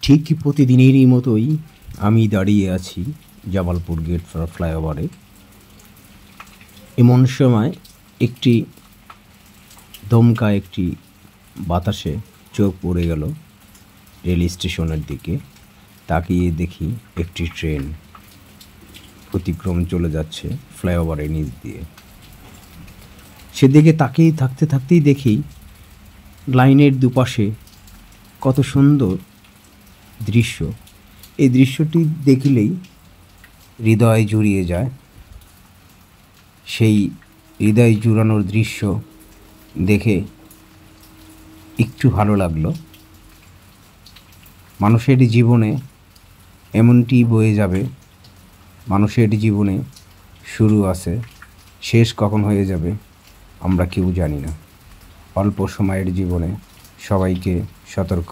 ঠিক প্রতিদিনেরই মতোই আমি দাঁড়িয়ে আছি জামালপুর গেট ফ্লাইওভারে। এমন সময় একটি বাতাসে চোখ পড়ে গেল রেল স্টেশনের দিকে। তাকিয়ে দেখি একটি ট্রেন অতিক্রম চলে যাচ্ছে ফ্লাইওভারের নিচ দিয়ে। সেদিকে তাকিয়ে থাকতেই দেখি লাইনের দুপাশে কত সুন্দর দৃশ্য। এই দৃশ্যটি দেখিলেই হৃদয় জুড়িয়ে যায়। সেই হৃদয় জুড়ানোর দৃশ্য দেখে একটু ভালো লাগলো। মানুষের জীবনে এমনটি বয়ে যাবে, মানুষের জীবনে শুরু আছে, শেষ কখন হয়ে যাবে আমরা কেউ জানি না। অল্প সময়ের জীবনে সবাইকে সতর্ক।